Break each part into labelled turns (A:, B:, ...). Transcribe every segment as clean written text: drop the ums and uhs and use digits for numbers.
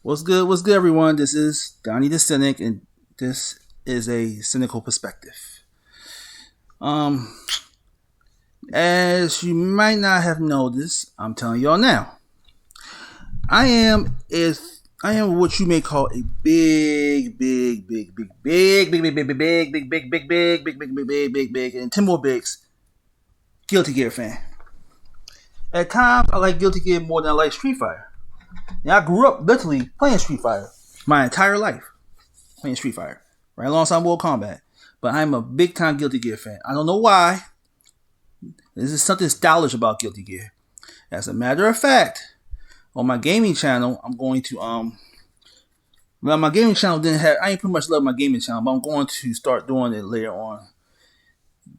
A: What's good, everyone? This is Donnie the Cynic, and this is a cynical perspective. Um, as you might not have noticed, I'm telling y'all now. I am what you may call a big, and 10 more bigs Guilty Gear fan. At times, I like Guilty Gear more than I like Street Fighter. And I grew up literally playing Street Fighter my entire life. Playing Street Fighter. Right alongside Mortal Kombat. But I'm a big time Guilty Gear fan. I don't know why. This is something stylish about Guilty Gear. As a matter of fact, on my gaming channel, I'm going to well, my gaming channel didn't have I ain't pretty much love my gaming channel, but I'm going to start doing it later on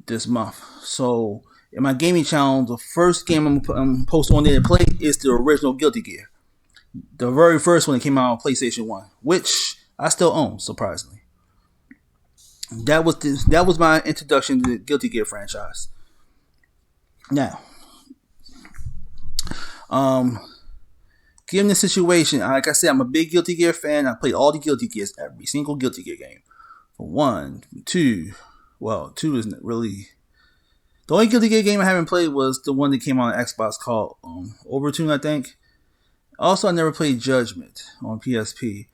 A: this month. So in my gaming channel, the first game I'm posting on there to play is the original Guilty Gear. The very first one that came out on PlayStation 1, which I still own, surprisingly. That was my introduction to the Guilty Gear franchise. Now, given the situation, like I said, I'm a big Guilty Gear fan. I played all the Guilty Gears, every single Guilty Gear game. From 1, 2, well, 2 isn't really. The only Guilty Gear game I haven't played was the one that came out on Xbox called Overtune, I think. Also, I never played Judgment on PSP.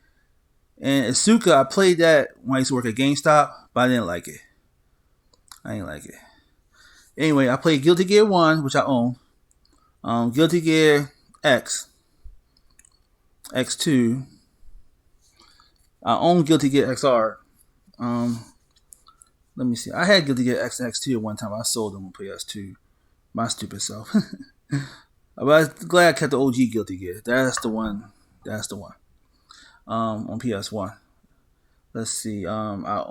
A: And Asuka, I played that when I used to work at GameStop, but I didn't like it. I didn't like it. Anyway, I played Guilty Gear 1, which I own. Guilty Gear X. X2. I own Guilty Gear XR. Let me see. I had Guilty Gear X and X2 at one time. I sold them on PS2. My stupid self. But I'm glad I kept the OG Guilty Gear. That's the one. On PS1. Let's see. I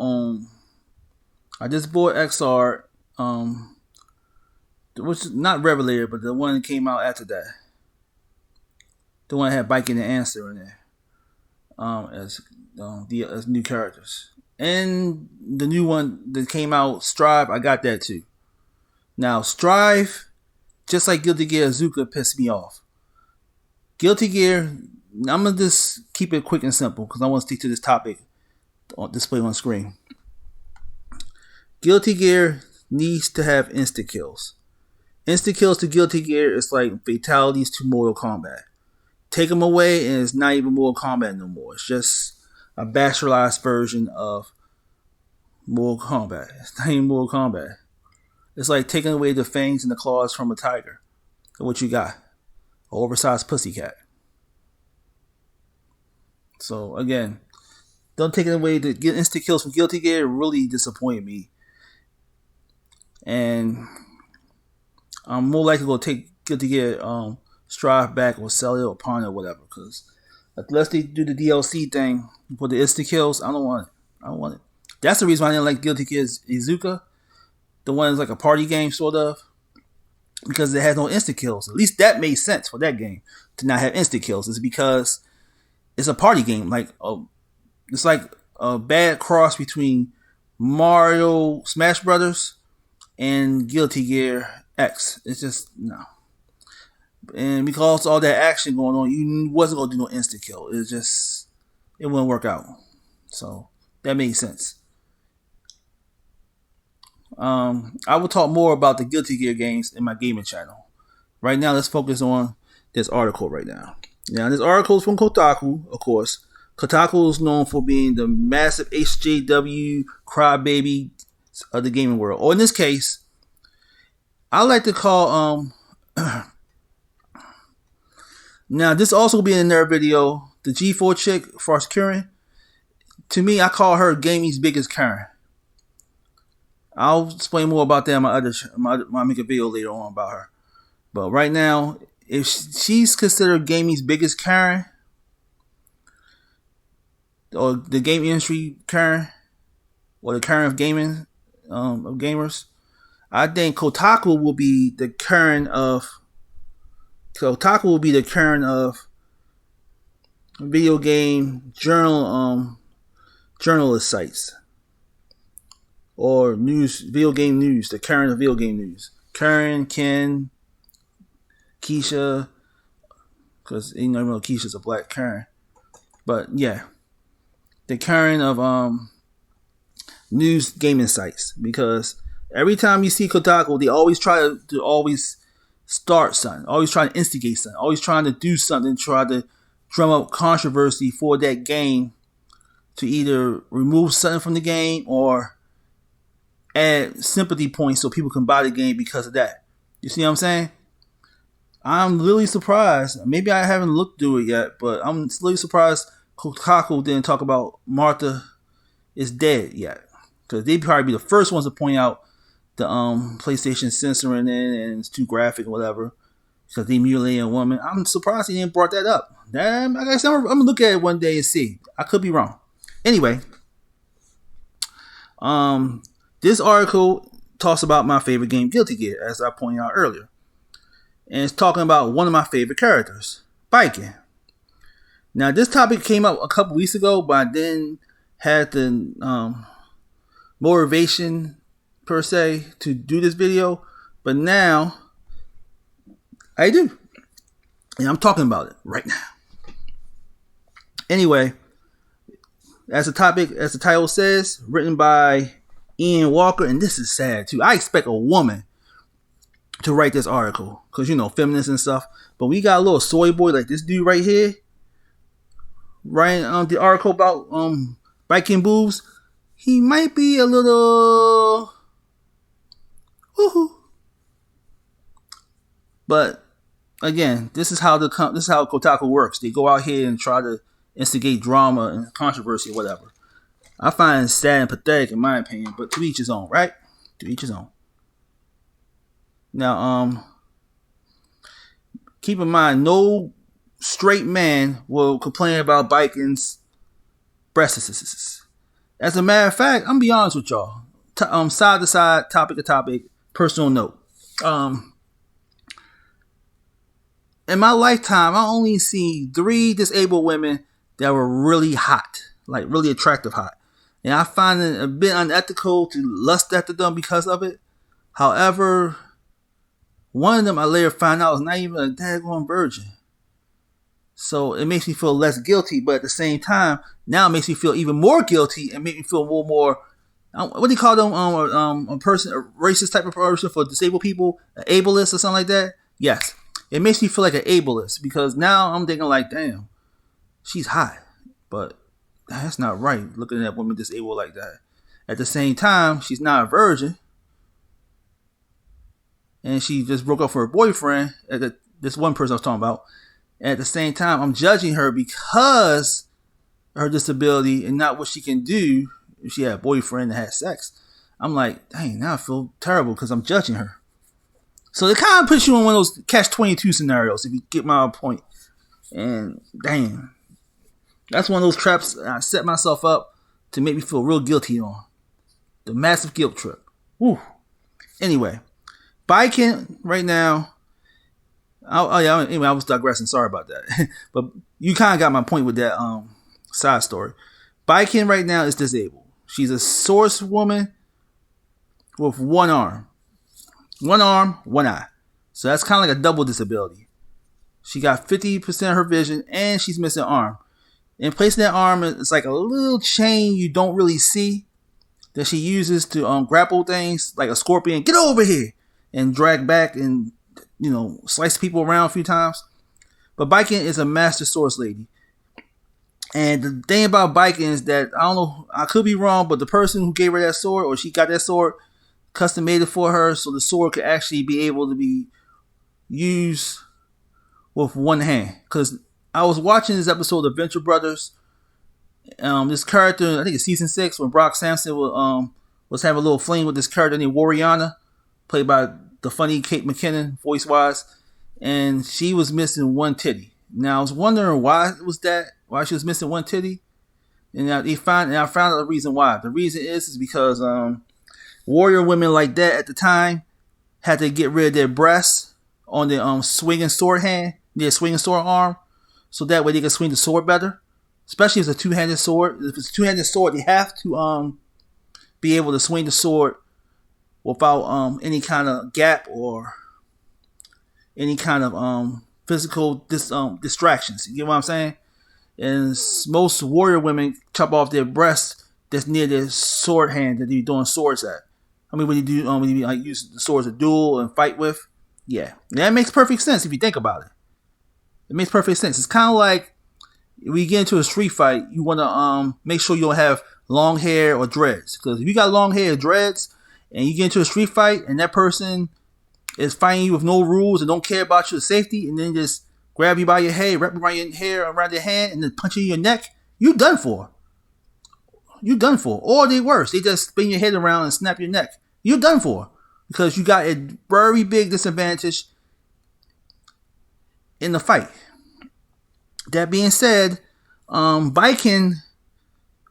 A: just bought XR. Which is not Revelator, but the one that came out after that. The one that had Baiken and Answer in there. As new characters. And the new one that came out, Strive, I got that too. Now, Strive, just like Guilty Gear, Azuka pissed me off. Guilty Gear, I'm going to just keep it quick and simple because I want to stick to this topic displayed on screen. Guilty Gear needs to have insta-kills. Insta-kills to Guilty Gear is like fatalities to Mortal Kombat. Take them away and it's not even Mortal Kombat no more. It's just a bastardized version of Mortal Kombat. It's not even Mortal Kombat. It's like taking away the fangs and the claws from a tiger. So what you got? An oversized pussycat. So again, don't take it away. To get instant kills from Guilty Gear really disappointed me. And I'm more likely to take Guilty Gear Strive back or sell it or pawn it or whatever. Because unless they do the DLC thing for the instant kills, I don't want it. That's the reason why I didn't like Guilty Gear Izuka. The one is like a party game, sort of. Because it has no instant kills. At least that made sense for that game to not have instant kills. It's because it's a party game. It's like a bad cross between Mario Smash Brothers and Guilty Gear X. It's just, no. And because all that action going on, you wasn't going to do no instant kill. It wouldn't work out. So, that made sense. I will talk more about the Guilty Gear games in my gaming channel. Right now, let's focus on this article right now. Now, this article is from Kotaku, of course. Kotaku is known for being the massive HJW crybaby of the gaming world. Or in this case, I like to call now this also will be in another video. The G4 chick, Farce Karen. To me, I call her gaming's biggest Karen. I'll explain more about that in I make a video later on about her. But right now, if she's considered gaming's biggest Karen, or the game industry Karen, or the Karen of gaming, of gamers, I think Kotaku will be the Karen of. Kotaku will be the Karen of video game journalist sites. Or video game news, the Karen of video game news. Karen, Ken, Keisha, because even though Keisha's a black Karen. But yeah, the current of news gaming sites, because every time you see Kotaku, they always try to always start something, always trying to instigate something, always trying to do something, try to drum up controversy for that game to either remove something from the game or add sympathy points so people can buy the game because of that. You see what I'm saying? I'm really surprised. Maybe I haven't looked through it yet, but I'm really surprised Kotaku didn't talk about Martha is dead yet. Because they'd probably be the first ones to point out the PlayStation censoring it and it's too graphic or whatever. Because they mutilated a woman. I'm surprised he didn't brought that up. I guess I'm going to look at it one day and see. I could be wrong. Anyway. This article talks about my favorite game, Guilty Gear, as I pointed out earlier. And it's talking about one of my favorite characters, Baiken. Now, this topic came up a couple weeks ago, but I didn't have the motivation, per se, to do this video. But now, I do. And I'm talking about it right now. Anyway, as the title says, written by Ian Walker, and this is sad too. I expect a woman to write this article because feminists and stuff. But we got a little soy boy like this dude right here writing the article about Baiken boobs. He might be a little woohoo. But again, this is how Kotaku works. They go out here and try to instigate drama and controversy or whatever. I find it sad and pathetic in my opinion, but to each his own, right? To each his own. Now, keep in mind, no straight man will complain about Baiken's breasts. As a matter of fact, I'm gonna be honest with y'all. Side to side, topic to topic, personal note. In my lifetime, I only see 3 disabled women that were really hot, like really attractive hot. And I find it a bit unethical to lust after them because of it. However, one of them I later found out was not even a daggone virgin. So it makes me feel less guilty, but at the same time, now it makes me feel even more guilty and make me feel more what do you call them? A racist type of person for disabled people, an ableist or something like that. Yes, it makes me feel like an ableist because now I'm thinking like, damn, she's hot, but that's not right. Looking at women disabled like that. At the same time, she's not a virgin, and she just broke up with her boyfriend. This one person I was talking about. And at the same time, I'm judging her because of her disability and not what she can do if she had a boyfriend and had sex. I'm like, dang, now I feel terrible because I'm judging her. So it kind of puts you in one of those catch-22 scenarios, if you get my point. And dang, that's one of those traps I set myself up to make me feel real guilty on. The massive guilt trip. Woo. Anyway, Baiken right now. Anyway, I was digressing. Sorry about that. But you kind of got my point with that side story. Baiken right now is disabled. She's a source woman with one arm. One arm, one eye. So that's kind of like a double disability. She got 50% of her vision and she's missing an arm. In place of that arm, it's like a little chain you don't really see that she uses to grapple things, like a scorpion. Get over here! And drag back and slice people around a few times. But Baiken is a master source lady. And the thing about Baiken is that, I don't know, I could be wrong, but the person who gave her that sword, or she got that sword, custom made it for her so the sword could actually be able to be used with one hand. Because I was watching this episode of Venture Brothers. This character, I think it's season 6, when Brock Sampson was having a little fling with this character named Warriana, played by the funny Kate McKinnon, voice-wise, and she was missing one titty. Now, I was wondering why she was missing one titty, and I found out the reason why. The reason is because warrior women like that at the time had to get rid of their breasts on their swinging sword hand, their swinging sword arm, so that way they can swing the sword better. Especially if it's a two-handed sword. If it's a two-handed sword, they have to be able to swing the sword without any kind of gap or any kind of physical distractions. You get what I'm saying? and most warrior women chop off their breasts that's near their sword hand that they're doing swords at. I mean, when you like use the swords to duel and fight with, yeah, that makes perfect sense if you think about it. It makes perfect sense. It's kind of like when you get into a street fight, you want to make sure you don't have long hair or dreads, because if you got long hair or dreads and you get into a street fight and that person is fighting you with no rules and don't care about your safety, and then just grab you by your hair, wrap around your hair around your hand, and then punch you in your neck, you done for. You done for. Or they worse, they just spin your head around and snap your neck. You done for, because you got a very big disadvantage in the fight. That being said, Baiken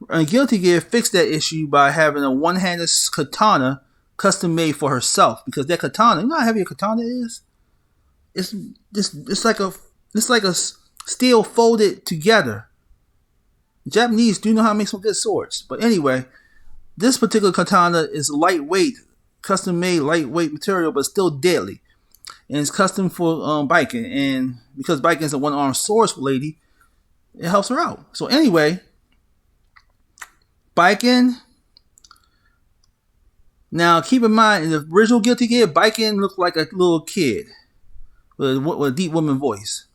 A: and Guilty Gear fixed that issue by having a one-handed katana custom made for herself, because that katana, you know how heavy a katana is? It's like a steel folded together. Japanese do know how to make some good swords. But anyway, this particular katana is lightweight, custom made lightweight material, but still deadly. And it's custom for Baiken. And because Baiken is a one-armed swords lady, it helps her out. So anyway, Baiken. Now keep in mind, in the original Guilty Gear, Baiken looked like a little kid with a deep woman voice.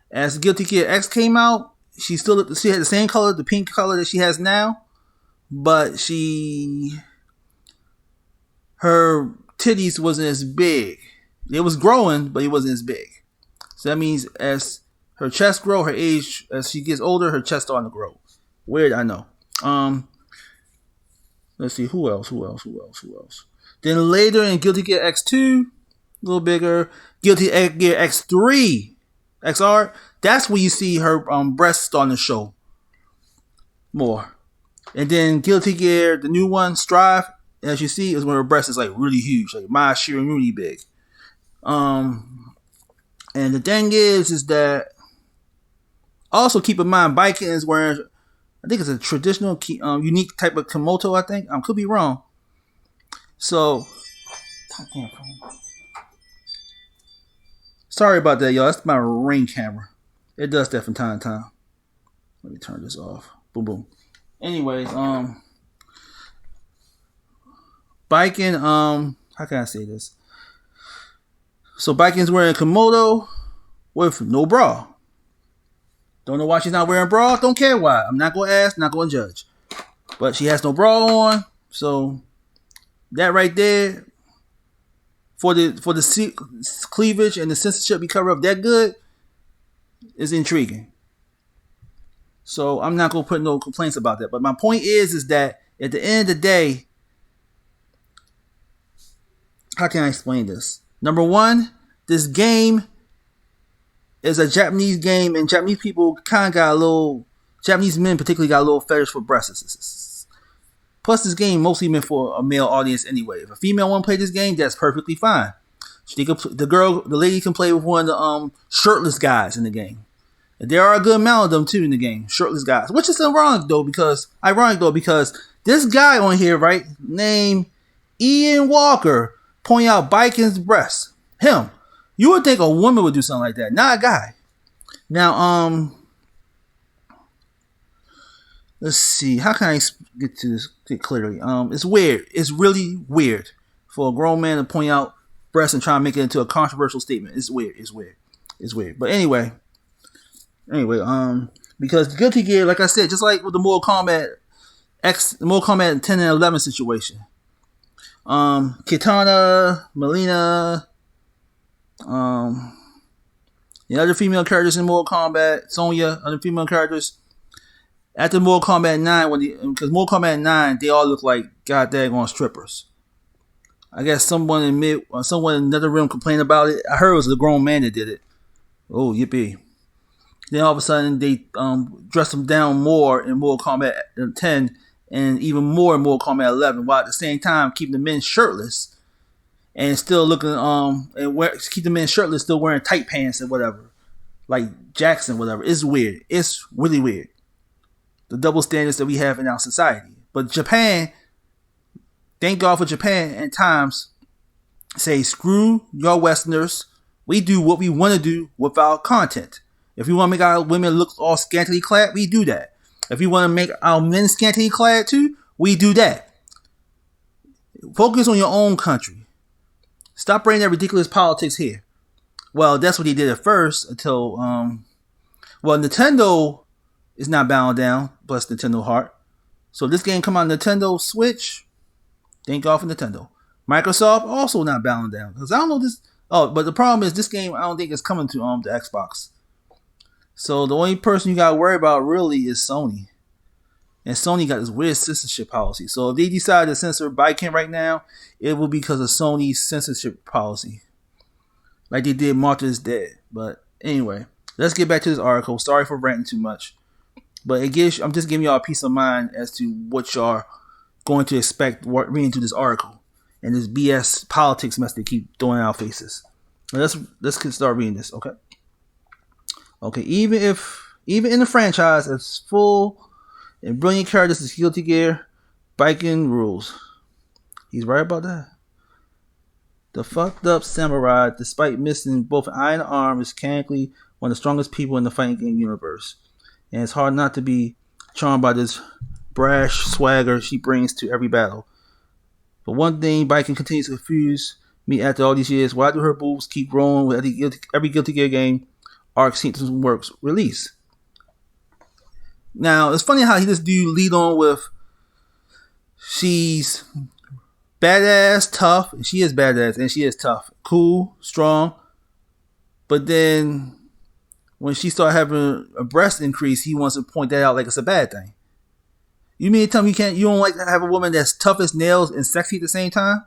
A: As Guilty Gear X came out, she had the same color, the pink color that she has now, but her titties wasn't as big. It was growing, but it wasn't as big. So that means as her chest grow, as she gets older, her chest starting to grow. Weird, I know. Let's see, who else? Then later in Guilty Gear X2, a little bigger. Guilty Gear X3, XR, that's where you see her breasts starting to show more. And then Guilty Gear, the new one, Strive, as you see, is when her breast is like really huge, like my Shiromuni big. And the thing is that also keep in mind, Baiken is wearing, I think it's a traditional, unique type of kimono. I think could be wrong. So, sorry about that, y'all. That's my Ring camera. It does that from time to time. Let me turn this off. Boom, boom. Anyways, Baiken, how can I say this? So Baiken's wearing a kimono with no bra. Don't know why she's not wearing a bra. Don't care why. I'm not going to ask, not going to judge. But she has no bra on. So that right there, for the cleavage and the censorship be covered up that good, is intriguing. So I'm not going to put no complaints about that. But my point is that at the end of the day, how can I explain this? Number one, this game is a Japanese game, and Japanese people kind of got a little, Japanese men particularly got a little fetish for breasts. Plus, this game mostly meant for a male audience anyway. If a female want to play this game, that's perfectly fine. The lady can play with one of the shirtless guys in the game. And there are a good amount of them too in the game, shirtless guys, which is ironic though because this guy on here, right, named Ian Walker, pointing out Baiken's breasts. Him. You would think a woman would do something like that, not a guy. Now, let's see. How can I get to this clearly? It's weird. It's really weird for a grown man to point out breasts and try to make it into a controversial statement. It's weird. But anyway, because Guilty Gear, like I said, just like with the Mortal Kombat 10 and 11 situation, Kitana, Melina, the other female characters in Mortal Kombat, Sonya, other female characters. After Mortal Kombat 9, because Mortal Kombat 9, they all look like goddamn strippers. I guess someone in another room complained about it. I heard it was a grown man that did it. Oh, yippee. Then all of a sudden, they dressed them down more in Mortal Kombat 10 and even more in Mortal Kombat 11, while at the same time keeping the men shirtless and still looking, keep the men shirtless, still wearing tight pants and whatever. Like Jackson, whatever. It's weird. It's really weird. The double standards that we have in our society. But Japan, thank God for Japan, at times say, screw your Westerners. We do what we want to do with our content. If we want to make our women look all scantily clad, we do that. If we want to make our men scantily clad too, we do that. Focus on your own country. Stop bringing that ridiculous politics here. Well, that's what he did at first until, Nintendo is not bowing down, bless Nintendo heart. So this game come on Nintendo Switch. Thank God for Nintendo. Microsoft also not bowing down. Because I don't know this. Oh, but the problem is this game I don't think is coming to the Xbox. So the only person you gotta worry about really is Sony. And Sony got this weird censorship policy. So if they decide to censor Baiken right now, it will be because of Sony's censorship policy. Like they did Martha's Dead. But anyway, let's get back to this article. Sorry for ranting too much. But I'm just giving y'all a peace of mind as to what y'all going to expect reading through this article. And this BS politics mess they keep throwing in our faces. Let's start reading this, okay? Okay, even in the franchise as full and brilliant characters as Guilty Gear, Baiken rules. He's right about that. The fucked up samurai, despite missing both an eye and an arm, is mechanically one of the strongest people in the fighting game universe. And it's hard not to be charmed by this brash swagger she brings to every battle. But one thing Baiken continues to confuse me after all these years: why do her boobs keep growing with every Guilty Gear game Arc Symptoms Works release? Now, it's funny how he just do lead on with she's badass, tough, and she is badass, and she is tough, cool, strong. But then when she start having a breast increase, he wants to point that out like it's a bad thing. You mean to tell me you don't like to have a woman that's tough as nails and sexy at the same time?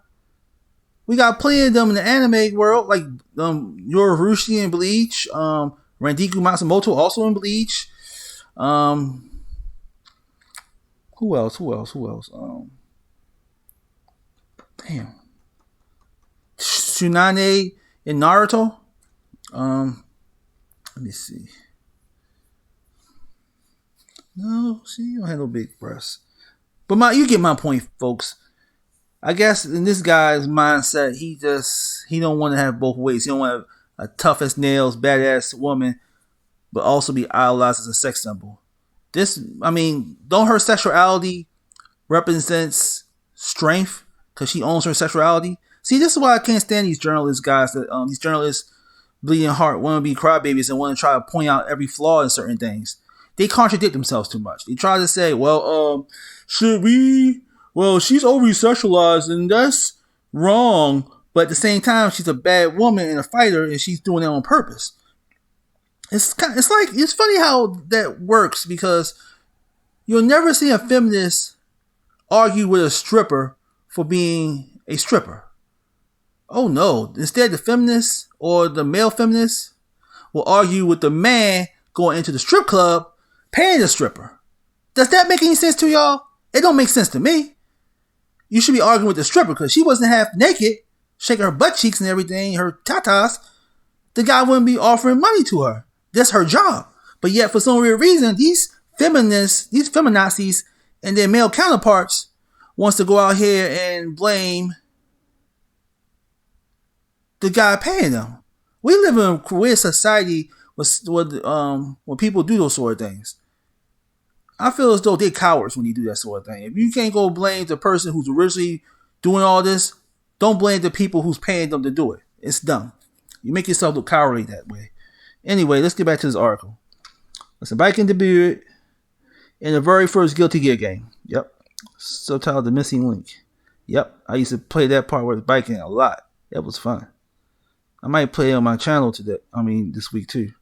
A: We got plenty of them in the anime world, like Yorurushi in Bleach, Randiku Matsumoto also in Bleach. Who else? Damn. Tsunade in Naruto. Let me see. No, she don't have no big breasts. But you get my point, folks. I guess in this guy's mindset, he don't want to have both ways. He don't want a tough as nails, badass woman, but also be idolized as a sex symbol. Don't her sexuality represents strength because she owns her sexuality? See, this is why I can't stand these journalists, guys. These journalists, bleeding heart, want to be crybabies and want to try to point out every flaw in certain things. They contradict themselves too much. They try to say, she's overly sexualized and that's wrong. But at the same time, she's a bad woman and a fighter and she's doing it on purpose. It's funny how that works because you'll never see a feminist argue with a stripper for being a stripper. Oh no. Instead, the feminist or the male feminist will argue with the man going into the strip club paying the stripper. Does that make any sense to y'all? It don't make sense to me. You should be arguing with the stripper because she wasn't half naked, shaking her butt cheeks and everything, her tatas. The guy wouldn't be offering money to her. That's her job. But yet, for some weird reason, these feminists, these feminazis, and their male counterparts wants to go out here and blame the guy paying them. We live in a weird society when people do those sort of things. I feel as though they're cowards when you do that sort of thing. If you can't go blame the person who's originally doing all this, don't blame the people who's paying them to do it. It's dumb. You make yourself look cowardly that way. Anyway, let's get back to this article. Listen, Baiken debuted in the very first Guilty Gear game. Yep. Subtitled The Missing Link. Yep. I used to play that part with Baiken a lot. That was fun. I might play it on my channel this week too.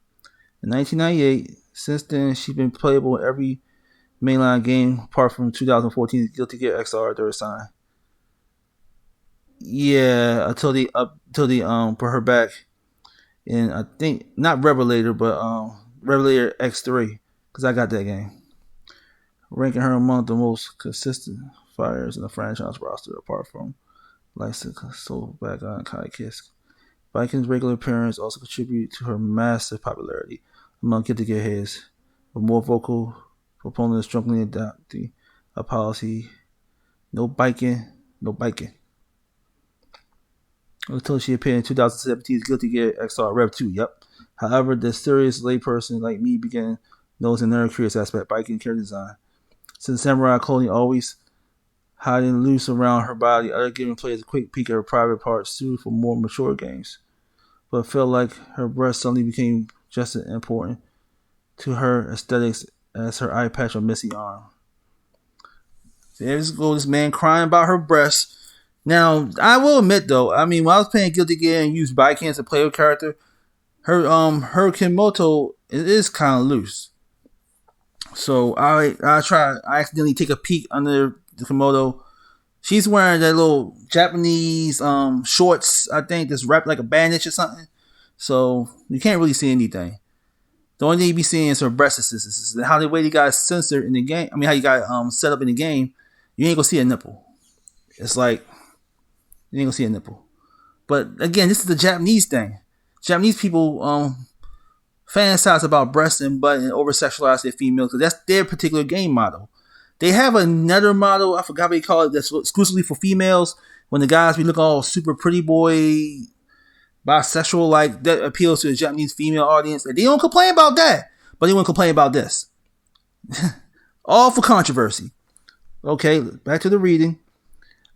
A: In 1998, since then, she's been playable in every mainline game apart from 2014's Guilty Gear XR Third Sign. Yeah, until they put her back in, I think not Revelator, but Revelator X3, because I got that game, ranking her among the most consistent fighters in the franchise roster apart from Lysa, Soul, Baiken, and Kai Kisk. Baiken's regular appearance also contributed to her massive popularity among Guilty Gear heads, with more vocal proponents strongly adopting a policy: no Baiken, no Baiken. Until she appeared in 2017's Guilty Gear XR Rev 2. Yep. However, the serious layperson like me began knows another curious aspect: Baiken character design. Since samurai clothing always hiding loose around her body, other giving players a quick peek at her private parts suited for more mature games. But it felt like her breast suddenly became just as important to her aesthetics as her eye patch or messy arm. So there's this man crying about her breasts. Now, I will admit though, I mean, when I was playing Guilty Gear and used Baiken as a player character, her Kimoto is kind of loose. So I accidentally take a peek under the Kimoto. She's wearing that little Japanese shorts, I think, that's wrapped like a bandage or something. So you can't really see anything. The only thing you be seeing is her breast assistance. How the way you got censored in the game. I mean, how you got set up in the game. You ain't gonna see a nipple. It's like you ain't gonna see a nipple. But again, this is the Japanese thing. Japanese people fantasize about breasts and butt and over sexualize their females because that's their particular game model. They have another model, I forgot what they call it, that's exclusively for females. When the guys be looking all super pretty boy, bisexual, like that appeals to the Japanese female audience. They don't complain about that, but they won't complain about this. All for controversy. Okay, back to the reading.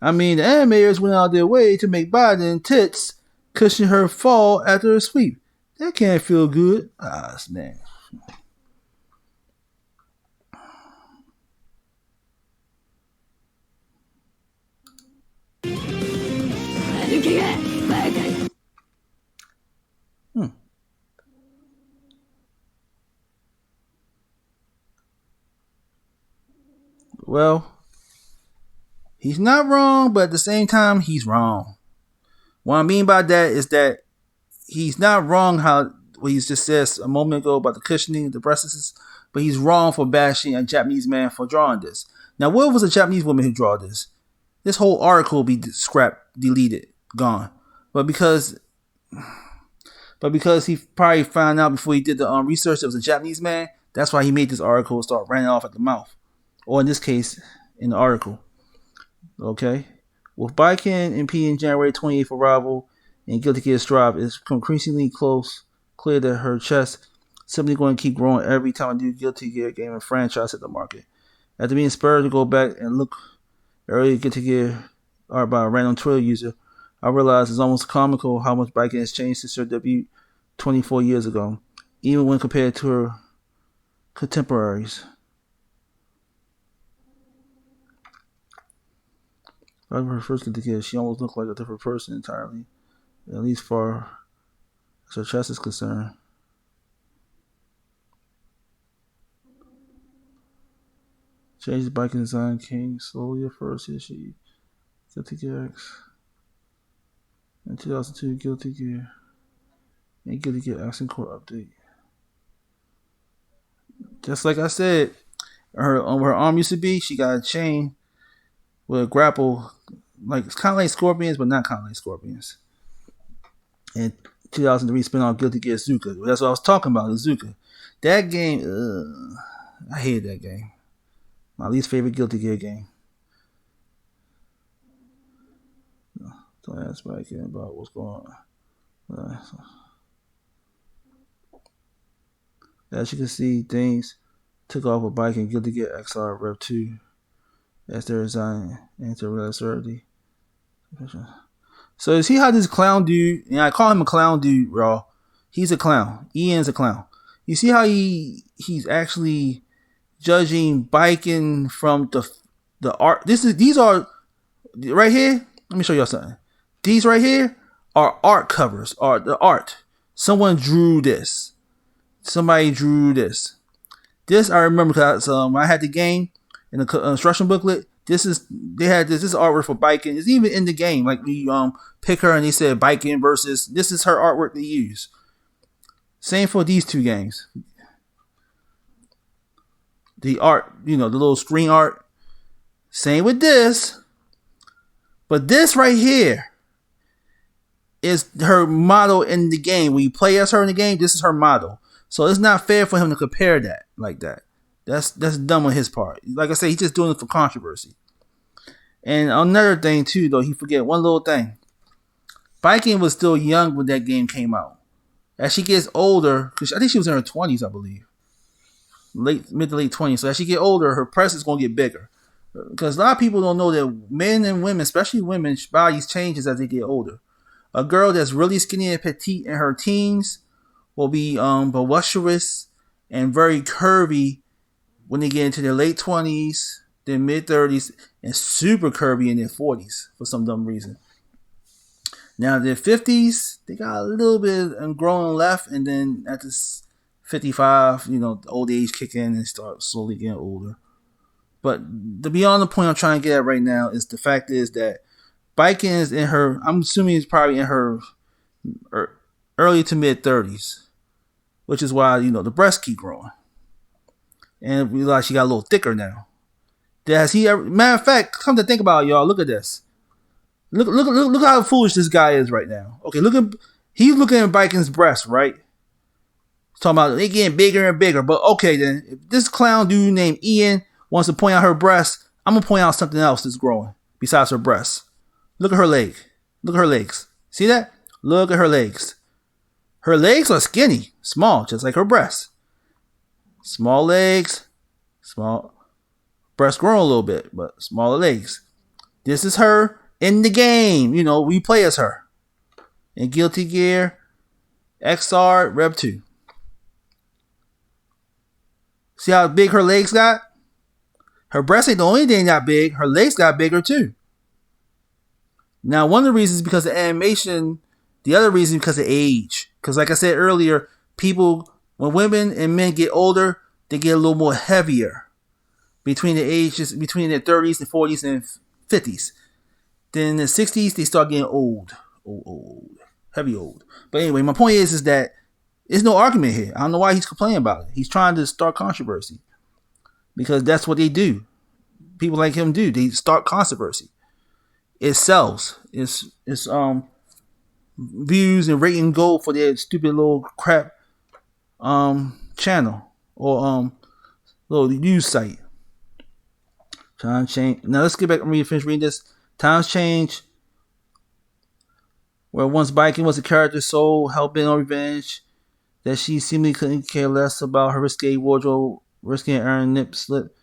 A: I mean, the animators went out their way to make Biden tits cushion her fall after a sweep. That can't feel good. Man. Well, he's not wrong, but at the same time, he's wrong. What I mean by that is that he's not wrong how what he just said a moment ago about the cushioning, the breasts, but he's wrong for bashing a Japanese man for drawing this. Now, what was a Japanese woman who drew this? This whole article will be scrapped, deleted, gone. But because he probably found out before he did the research that it was a Japanese man, that's why he made this article and start running off at the mouth. Or in this case, in the article. Okay? With Baiken impeding January 28th arrival and Guilty Gear Strive, it's increasingly clear that her chest simply going to keep growing every time a new Guilty Gear game and franchise hit the market. After being inspired to go back and look at early Guilty Gear art by a random Twitter user, I realized it's almost comical how much Baiken has changed since her debut 24 years ago, even when compared to her contemporaries. However, her first Guilty Gear, she almost looked like a different person entirely, at least far as her chest is concerned. Change the Baiken design came slowly at first. Here she Guilty Gear X. In 2002, Guilty Gear and Guilty Gear Action Core update. Just like I said, her arm used to be, she got a chain with a grapple, like it's kind of like Scorpions, but not kind of like Scorpions. In 2003, spin-off Guilty Gear Zuka. That's what I was talking about, the Zuka. That game, I hated that game. My least favorite Guilty Gear game. Don't ask Baiken about what's going on. As you can see, things took off with Baiken Guilty Gear XR Rev 2 as their design into release early. So you see how this clown dude, and I call him a clown dude, raw. He's a clown. Ian's a clown. You see how he's actually judging Baiken from the art. These are right here. Let me show y'all something. These right here are art covers, are the art. Someone drew this. Somebody drew this. This I remember because when I had the game in the instruction booklet. They had this artwork for Baiken. It's even in the game. Like we pick her and they said Baiken versus. This is her artwork they use. Same for these two games. The art, the little screen art. Same with this. But this right here is her model in the game. When you play as her in the game, this is her model. So it's not fair for him to compare that like that. That's dumb on his part. Like I said, he's just doing it for controversy. And another thing too, though, he forget one little thing. Baiken was still young when that game came out. as she gets older, because I think she was in her 20s, I believe, mid to late 20s. So as she get older, her breast is gonna get bigger. Because a lot of people don't know that men and women, especially women's bodies changes as they get older. A girl that's really skinny and petite in her teens will be voluptuous and very curvy when they get into their late 20s, their mid 30s, and super curvy in their 40s for some dumb reason. Now their 50s, they got a little bit of growing left, and then at this 55, the old age kick in and start slowly getting older. But the beyond the point I'm trying to get at right now is the fact is that Baiken is in her, I'm assuming it's probably in her early to mid 30s, which is why, the breasts keep growing. And realize she got a little thicker now. Has he ever, matter of fact, come to think about it, y'all, look at this. Look how foolish this guy is right now. Okay, he's looking at Baiken's breasts, right? He's talking about they getting bigger and bigger. But okay then, if this clown dude named Ian wants to point out her breasts, I'm gonna point out something else that's growing besides her breasts. Look at her leg. Look at her legs. See that? Look at her legs. Her legs are skinny, small, just like her breasts. Small legs, small breasts growing a little bit, but smaller legs. This is her in the game. We play as her. In Guilty Gear, XR, Rev 2. See how big her legs got? Her breasts ain't the only thing that big. Her legs got bigger too. Now, one of the reasons is because of animation. The other reason is because of age. Because like I said earlier, when women and men get older, they get a little more heavier between their 30s and 40s and 50s. Then in the 60s, they start getting old. Heavy old. But anyway, my point is that there's no argument here. I don't know why he's complaining about it. He's trying to start controversy. Because that's what they do. People like him do. They start controversy. It sells. It's views and rating gold for their stupid little crap channel or little news site. Times change. Now let's get back and finish reading this. Times change. Where once Baiken was a character so hell-bent on revenge that she seemingly couldn't care less about her risque wardrobe, risking an iron nip slip.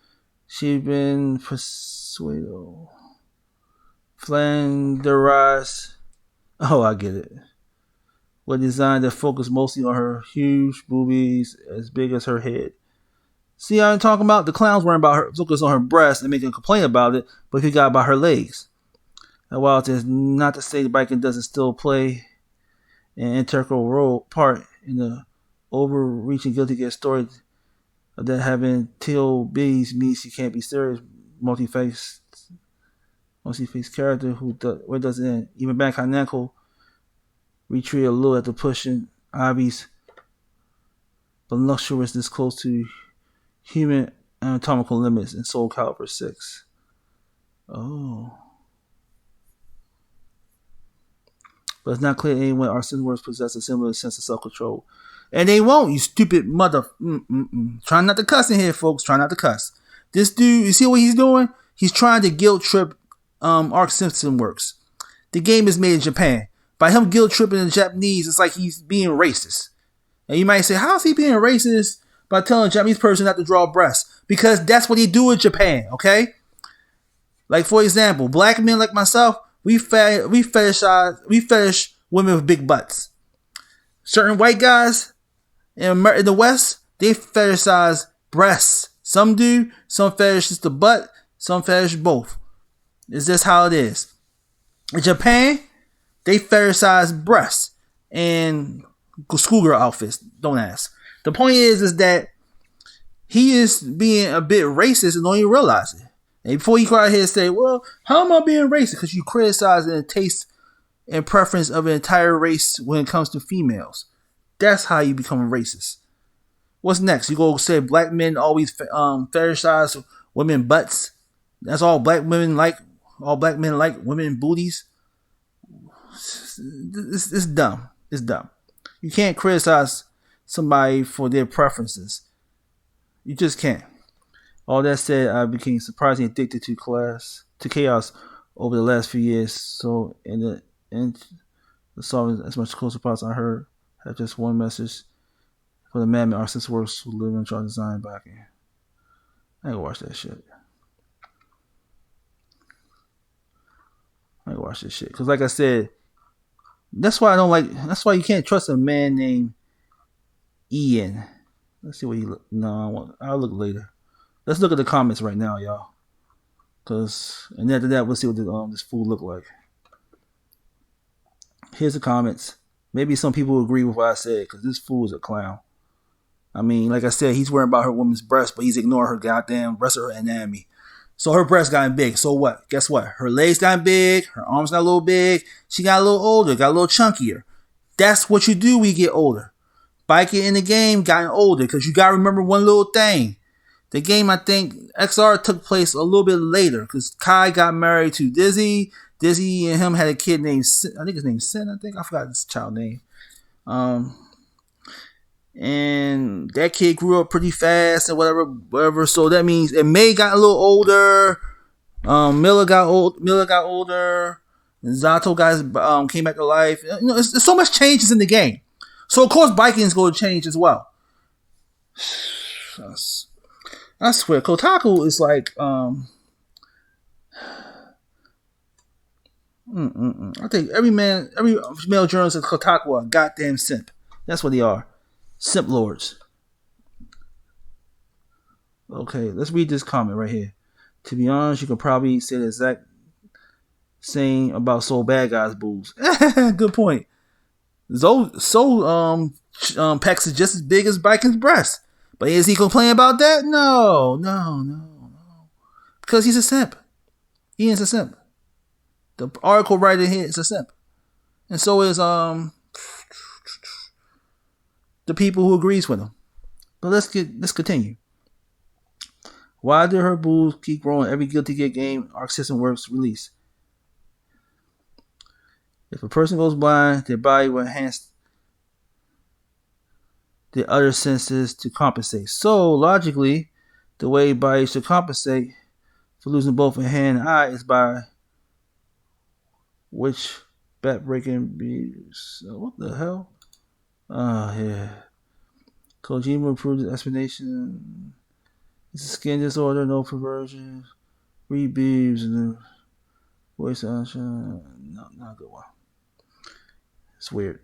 A: She'd been persuaded. Flanderized. Oh, I get it. Were designed to focus mostly on her huge boobies as big as her head. See how I'm talking about? The clown's worrying about her, focus on her breasts and making a complaint about it, but he got about her legs. And while it is not to say the Baiken doesn't still play an integral part in the overreaching Guilty Gear story of that having teal bees means she can't be serious, multi-faced character where does it end? Even back Hanako retreat a little after pushing Abi's voluptuousness close to human anatomical limits in Soul Calibur 6. Oh. But it's not clear anyone our words possess a similar sense of self-control. And they won't, you stupid mother. Try not to cuss in here, folks. Try not to cuss. This dude, you see what he's doing? He's trying to guilt trip Arc Simpson works. The game is made in Japan. By him guilt tripping the Japanese, it's like he's being racist. And you might say, how is he being racist by telling a Japanese person not to draw breasts? Because that's what they do in Japan, okay? Like, for example, black men like myself, we fetish women with big butts. Certain white guys in the West, they fetishize breasts. Some do, some fetish the butt, some fetish both. It's just how it is. In Japan, they fetishize breasts and schoolgirl outfits. Don't ask. The point is that he is being a bit racist and don't even realize it. And before you go out here and say, well, how am I being racist? Because you criticize the taste and preference of an entire race when it comes to females. That's how you become a racist. What's next? You go say black men always fetishize women butts. That's all black women like. All black men like women booties. It's dumb. It's dumb. You can't criticize somebody for their preferences. You just can't. All that said, I became surprisingly addicted to chaos over the last few years. So in the solving as much closer parts I heard That's just one message for the madman artist works who live in charge design Baiken. I ain't gonna watch that shit. I ain't gonna watch this shit. Cause like I said, that's why I don't like. That's why you can't trust a man named Ian. Let's see what he look. No, I'll look later. Let's look at the comments right now, y'all. Cause and after that, we'll see what this fool look like. Here's the comments. Maybe some people agree with what I said, cause this fool is a clown. I mean, like I said, he's worrying about her woman's breast, but he's ignoring her goddamn rest of her anatomy. So her breast got big. So what? Guess what? Her legs got big. Her arms got a little big. She got a little older. Got a little chunkier. That's what you do when you get older. Baiken in the game gotten older because you got to remember one little thing. The game, I think, XR took place a little bit later because Kai got married to Dizzy. Dizzy and him had a kid named, I think his name's Sin, I forgot his child name. And that kid grew up pretty fast and whatever. So that means, and May got a little older. Miller got older. And Zato came back to life. You know, there's so much changes in the game. So of course Baiken's going to change as well. I swear, Kotaku is like, I think every male journalist at Kotaku are a goddamn simp. That's what they are. Simp lords. Okay, let's read this comment right here. To be honest, you could probably say the exact same about Soul Bad Guy's boobs. Good point. Soul pecs is just as big as Baiken's breast. But is he complaining about that? No. Because he's a simp. Ian's a simp. The article writer here is a simp. And so is the people who agrees with him. But let's continue. Why do her boobs keep growing every Guilty Gear game Arc System Works release? If a person goes blind, their body will enhance the other senses to compensate. So logically, the way bodies should compensate for losing both a hand and eye is by which backbreaking beats. What the hell? Yeah. Kojima approved the explanation. It's a skin disorder, no perversion. Read beeves and the voice action. No, not a good one. It's weird.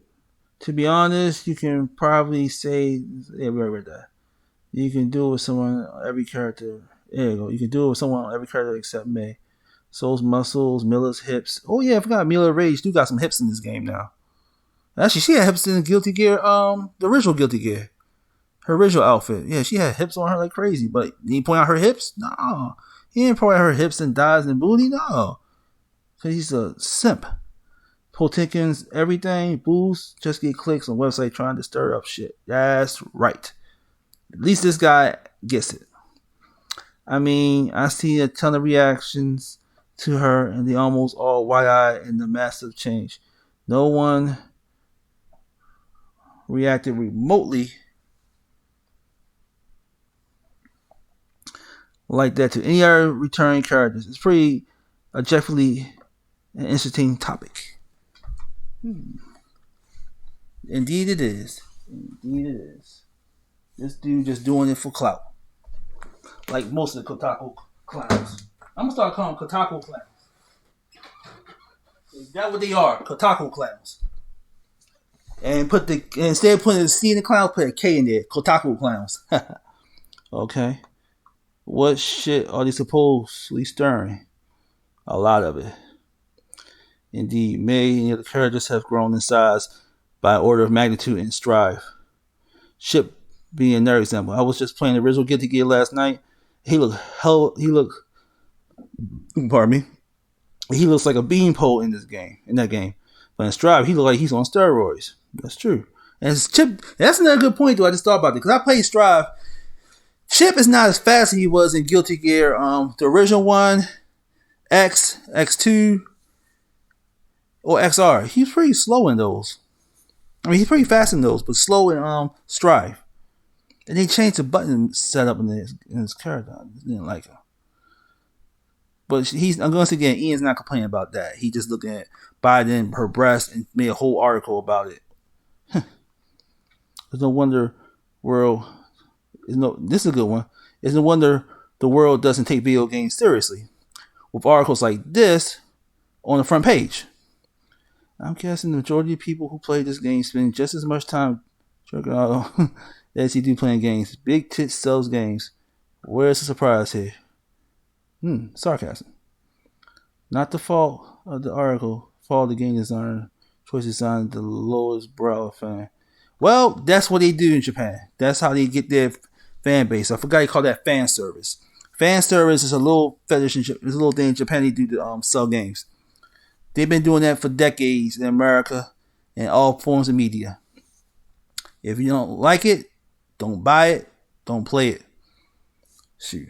A: To be honest, you can probably say, yeah, we already read that. You can do it with someone on every character. There you go. You can do it with someone on every character except May. Soul's muscles, Miller's hips. Oh yeah, I forgot Miller Rage do got some hips in this game now. Actually, she had hips in the Guilty Gear, the original Guilty Gear. Her original outfit. Yeah, she had hips on her like crazy. But did he point out her hips? No. He didn't point out her hips and thighs and booty? No. Because he's a simp. Potinkins, everything, boosts, just get clicks on website trying to stir up shit. That's right. At least this guy gets it. I mean, I see a ton of reactions to her and they almost all wide-eyed in the massive change. No one reacted remotely like that to any other returning characters. It's pretty objectively an interesting topic. Indeed it is. This dude just doing it for clout. Like most of the Kotaku clowns. I'm gonna start calling them Kotaku clowns. That's what they are, Kotaku clowns. And instead of putting a C in the clowns, put a K in there. Kotaku clowns. Okay. What shit are they supposedly stirring? A lot of it. Indeed, May and the other characters have grown in size by order of magnitude in Strive. Ship being another example. I was just playing the original Guilty Gear last night. He looks like a beanpole in that game. But in Strive, he looks like he's on steroids. That's true. And Chip, that's another good point though. I just thought about it because I played Strive. Chip is not as fast as he was in Guilty Gear. The original one, X, X2, or XR. He's pretty slow in those. I mean, he's pretty fast in those, but slow in Strive. And they changed the button setup in his character. I didn't like him. But I'm going to say again, Ian's not complaining about that. He just looking at Biden, her breast, and made a whole article about it. It's no wonder world is no. This is a good one. It's no wonder the world doesn't take video games seriously, with articles like this on the front page. I'm guessing the majority of people who play this game spend just as much time jerking out as you do playing games. Big Tits sells games. Where's the surprise here? Sarcasm. Not the fault of the article. Fault of the game designer. Choice design the lowest brow fan. Well, that's what they do in Japan. That's how they get their fan base. I forgot they call that fan service. Fan service is a little fetish. It's a little thing in Japan they do to sell games. They've been doing that for decades in America and all forms of media. If you don't like it, don't buy it, don't play it. Shoot.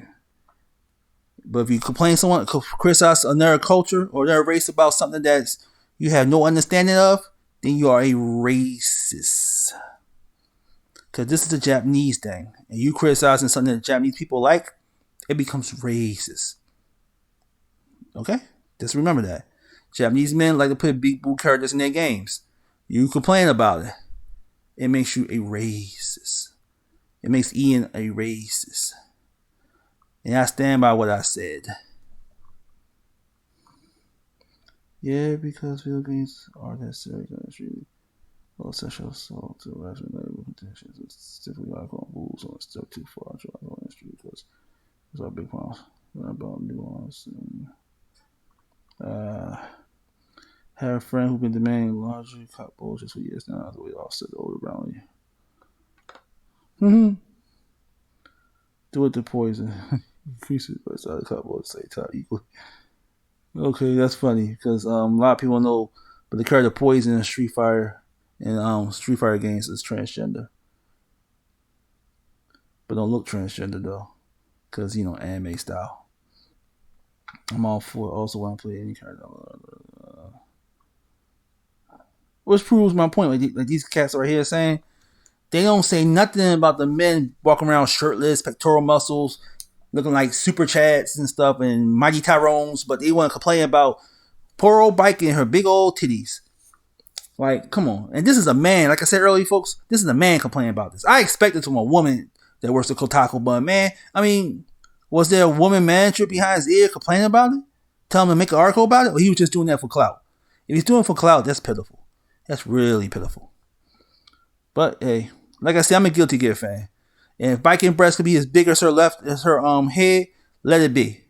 A: But if you complain someone, criticize another culture or another race about something that you have no understanding of, then you are a racist. Because this is a Japanese thing. And you criticizing something that Japanese people like, it becomes racist. Okay? Just remember that. Japanese men like to put big boo characters in their games. You complain about it. It makes you a racist. It makes Ian a racist. And I stand by what I said. Yeah, because video games are necessary to really well sexual assault to harassment labor conditions. It's specifically alcohol and booze on a step too far to alcohol industry because those are big problems. About nuance and have a friend who's been demanding laundry cop bullshit for years now. The way offset the older around you. Do it to poison. Increase it by the cop bullshit say top equally. Okay, that's funny because a lot of people know, but the character Poison in Street Fighter and Street Fighter games is transgender, but don't look transgender though, because anime style. I'm all for it. Also want to play any character, which proves my point. Like these cats right here saying they don't say nothing about the men walking around shirtless, pectoral muscles, looking like super chats and stuff and mighty Tyrones, but they want to complain about poor old Baiken and her big old titties. Like, come on. And this is a man. Like I said earlier, folks, this is a man complaining about this. I expect it from a woman that works at Kotaku, but man, I mean, was there a woman manager behind his ear complaining about it? Tell him to make an article about it? Or he was just doing that for clout? If he's doing it for clout, that's pitiful. That's really pitiful. But hey, like I said, I'm a Guilty Gear fan. And if Baiken breast could be as big as her head, let it be.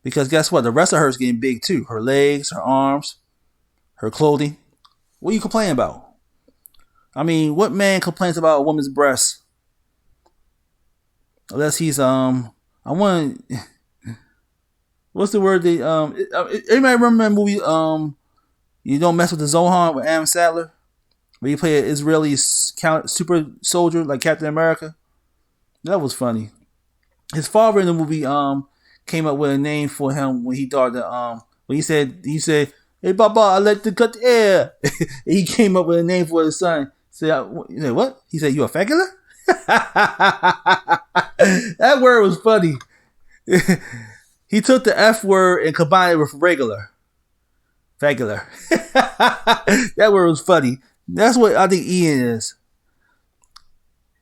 A: Because guess what? The rest of her is getting big too. Her legs, her arms, her clothing. What are you complaining about? I mean, what man complains about a woman's breasts? Unless he's what's the word they anybody remember that movie You Don't Mess with the Zohan with Adam Sandler? Where he played an Israeli super soldier like Captain America. That was funny. His father in the movie came up with a name for him when he thought that when he said, "Hey Baba, I like to cut the air." He came up with a name for his son. He said, "What?" He said, "You a fagula?" That word was funny. He took the F word and combined it with regular. Fagular. That word was funny. That's what I think Ian is.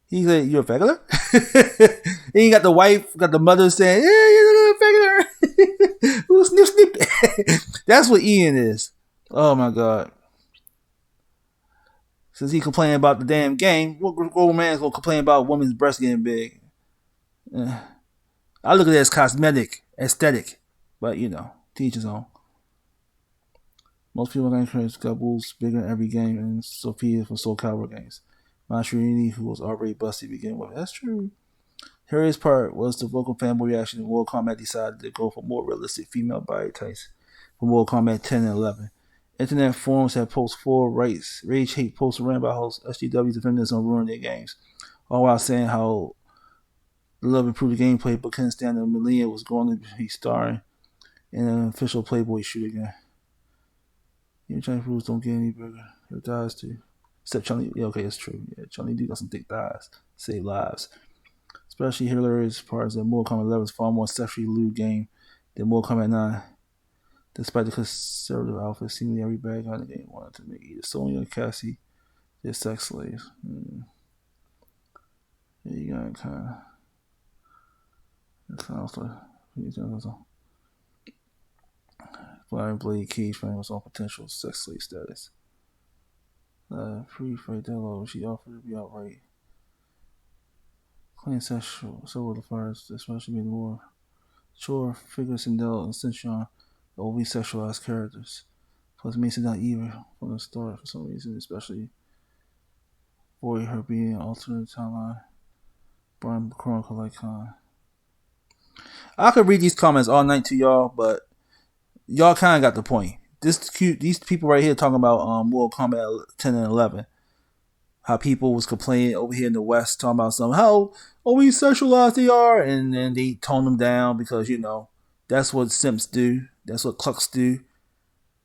A: He said, "You're a fagular?" And you got the wife, got the mother saying, "Yeah, you're a fagular." Ooh, snip, snip. That's what Ian is. Oh my God. Since he complaining about the damn game, what grown man's gonna complain about a woman's breast getting big? I look at it as cosmetic, aesthetic. But teach his own. Most people are going to encourage Gaboul's bigger in every game, and Sophia for Soul Calibur games. Masherini, who was already busted to begin with. That's true. Harry's part was the vocal fanboy reaction when Mortal Kombat decided to go for more realistic female body types for Mortal Kombat 10 and 11. Internet forums have posted full rage hate posts ran by hosts SGW defenders on ruining their games, all while saying how the love improved the gameplay, but couldn't stand that Millennia was going to be starring in an official Playboy shoot again. Even Chinese foods don't get any bigger. Their thighs too. Except Chun-Li. Yeah, okay, it's true. Yeah, Chun-Li do got some thick thighs. Save lives. Especially hilarious parts that Mortal Kombat 11 is far more sexually lewd game than Mortal Kombat 9. Despite the conservative outfit, seemingly every bad guy in the game wanted to make either Sonya or Cassie They're sex slaves. Yeah, you got kind of. That sounds like. Blind Blade Cage finding his own potential sex slave status. Free for Delo, she offered to be outright. Plain sexual, several of the fires, especially being more mature figures in Dell and Cinchon, overly sexualized characters. Plus, Mason not evil from the start for some reason, especially avoid her being an alternate timeline. Brian Chronicle Icon. I could read these comments all night to y'all, but y'all kind of got the point. These people right here talking about Mortal Kombat 10 and 11. How people was complaining over here in the West talking about how overly sexualized they are, and then they tone them down because that's what simps do. That's what clucks do.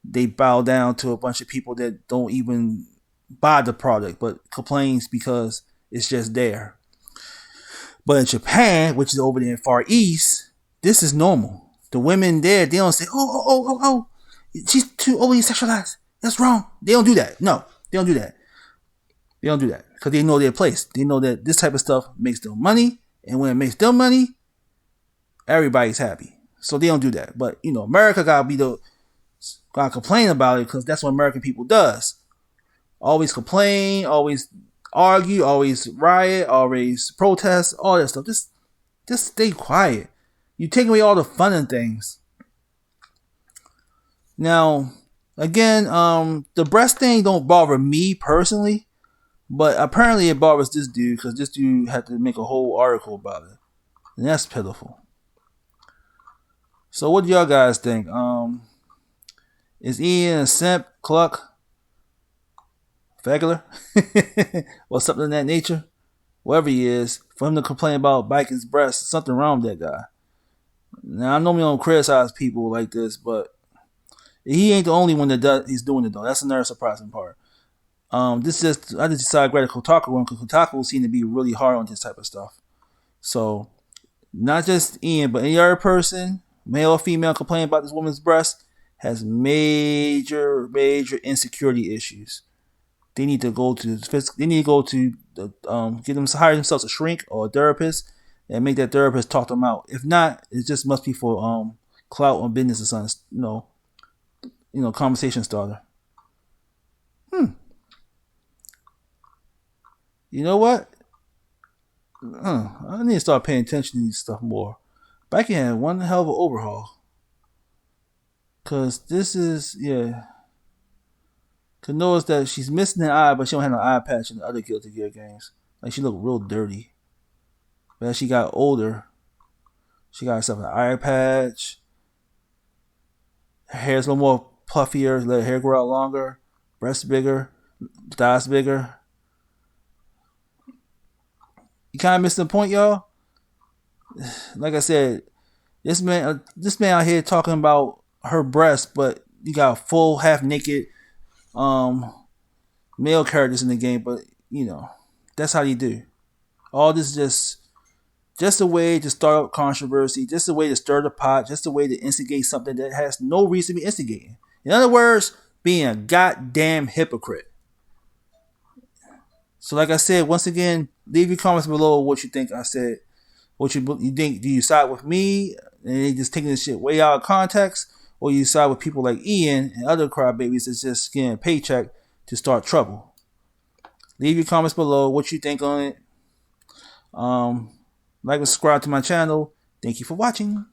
A: They bow down to a bunch of people that don't even buy the product, but complains because it's just there. But in Japan, which is over there in Far East, this is normal. The women there, they don't say, oh, she's too overly sexualized. That's wrong. They don't do that. No, they don't do that. They don't do that because they know their place. They know that this type of stuff makes them money, and when it makes them money, everybody's happy. So they don't do that. But America gotta complain about it because that's what American people does. Always complain, always argue, always riot, always protest, all that stuff. Just stay quiet. You take away all the fun and things. Now, again, the breast thing don't bother me personally. But apparently it bothers this dude because this dude had to make a whole article about it. And that's pitiful. So what do y'all guys think? Is Ian a simp, cluck, fagler, or something of that nature? Whatever he is, for him to complain about Baiken's breast, something wrong with that guy. Now I normally don't criticize people like this, but he ain't the only one he's doing it though. That's another surprising part. I just decided to grab a Kotaku one because Kotaku seem to be really hard on this type of stuff. So, not just Ian, but any other person, male or female, complaining about this woman's breast has major insecurity issues. They need to go to hire themselves a shrink or a therapist and make that therapist talk them out. If not, it just must be for clout on business or something. Conversation starter. You know what? I need to start paying attention to these stuff more. Baiken had one hell of an overhaul. Because this is, Could notice that she's missing an eye, but she don't have an eye patch in the other Guilty Gear games. Like, she looked real dirty. But as she got older, she got herself an eye patch. Her hair's a little more puffier, let her hair grow out longer. Breasts bigger. Thighs bigger. You kind of missed the point, y'all. Like I said, this man out here talking about her breasts, but you got full half naked male characters in the game. But that's how you do. All this is just a way to start up controversy, just a way to stir the pot, just a way to instigate something that has no reason to be instigating. In other words, being a goddamn hypocrite. So like I said, once again, leave your comments below what you think I said. What you think? Do you side with me and they just taking this shit way out of context? Or you side with people like Ian and other crybabies that's just getting a paycheck to start trouble? Leave your comments below what you think on it. Like and subscribe to my channel. Thank you for watching.